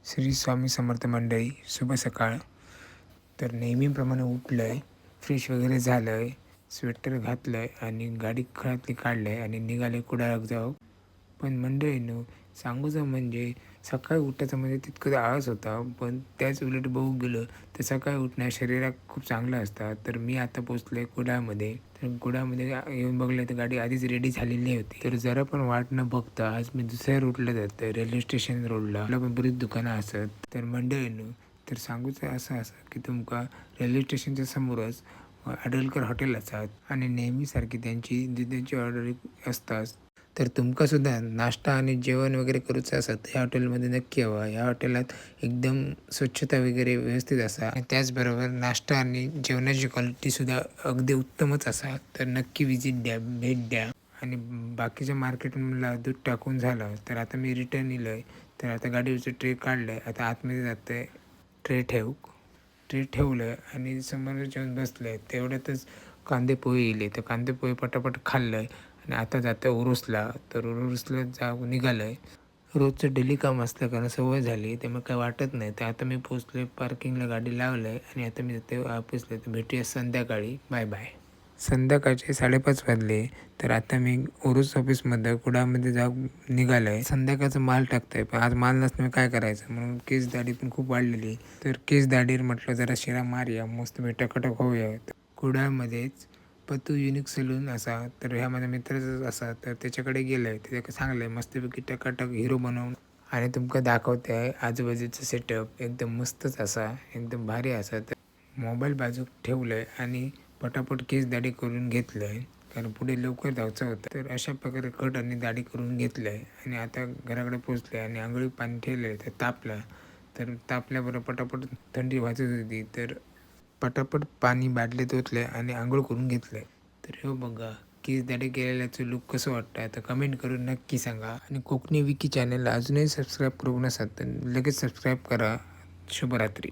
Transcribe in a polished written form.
श्री स्वामी समर्थ मंडळी, शुभ सकाळ. तर नेहमीप्रमाणे उठलं आहे, फ्रेश वगैरे झालं आहे, स्वेटर घातलं आहे आणि गाडी खळातली काढलं आहे आणि निघाले कुडाळक जाऊ. पण मंडळींनो, सांगूचं म्हणजे सकाळी उठायचं म्हणजे तितकं आळस होता, पण त्याच उलट बघू गेलं तर सकाळी उठणं शरीरात खूप चांगलं असतं. तर मी आता पोचलो आहे कुडाळमध्ये. तर कुडाळमध्ये येऊन बघलं तर गाडी आधीच रेडी झालेली होती. तर जरा पण वाट न बघता आज मी दुसऱ्या रूटला जातो, रेल्वे स्टेशन रोडला. मला पण बरीच दुकानं असत. तर मंडळींनो, तर सांगूचं असं की तुमका रेल्वे स्टेशनच्या समोरच आडलकर हॉटेल असतात आणि नेहमीसारखी त्यांची ऑर्डर असतात. तर तुमका सुद्धा नाश्ता आणि जेवण वगैरे करूचं असत तर ह्या हॉटेलमध्ये नक्की यावं. ह्या हॉटेलात एकदम स्वच्छता वगैरे व्यवस्थित असा आणि त्याचबरोबर नाश्ता आणि जेवणाची क्वालिटीसुद्धा अगदी उत्तमच असा. तर नक्की विजिट द्या, भेट द्या. आणि बाकीच्या मार्केटला दूध टाकून झालं तर आता मी रिटर्न येलो आहे. तर आता गाडीवरचं ट्रे काढलं आहे, आता आतमध्ये जातं आहे. ट्रे ठेवलं आणि समोर जेवण बसलं आहे. तेवढ्यातच कांदे पोहे येले, तर कांदे पोहे पटापट खाल्लं आहे आणि आता जातं उरुसला. तर उरुसला जाऊ निघालं आहे. रोजचं डेली काम असलं कारण सवय झाली ते मग काय वाटत नाही. तर आता मी पोचलो आहे, पार्किंगला गाडी लावलं आहे आणि आता मी जाते ऑफिसला. तर भेटूया संध्याकाळी. Bye bye. संध्याकाळचे 5:30 वाजले. तर आता मी उरुस ऑफिसमध्ये कुडामध्ये जाऊ निघालं आहे. संध्याकाळचं माल टाकतं आहे, पण आज माल नसल्यामुळे काय करायचं म्हणून केस दाढी पण खूप वाढलेली. तर केस दाढीवर म्हटलं जरा शिरा मारूया, मस्त टकाटक होऊया. कुडाळमध्येच पतू युनिक सलून असा, तर ह्या माझ्या मित्राचाच असा. तर त्याच्याकडे गेलं आहे, त्याच्या सांगलं आहे मस्तपैकी टकाटक हिरो बनवून आणि तुमका दाखवते आहे आजूबाजूचं सेटअप एकदम मस्तच असा, एकदम भारी असा. तर मोबाईल बाजूक ठेवलं आहे आणि पटापट केस दाढी करून घेतलं आहे कारण पुढे लवकर जायचं होतं. तर अशा प्रकारे कट आणि दाढी करून घेतलं आहे आणि आता घराकडे पोचलं आहे आणि आंघोळी पाणी ठेवलं आहे. तर तापलं, तर तापल्याबरोबर पटापट थंडी वाजत होती. तर पटापट पाणी बाटलीत ओतलं आणि आंघोळ करून घेतलं आहे. तर हो बघा, केस दाढी केलेल्याचं लुक कसं वाटतं तर कमेंट करून नक्की सांगा. आणि कोकणी विकी चॅनलला अजूनही सबस्क्राईब करू नसाल तर लगेच सबस्क्राईब करा. शुभरात्री.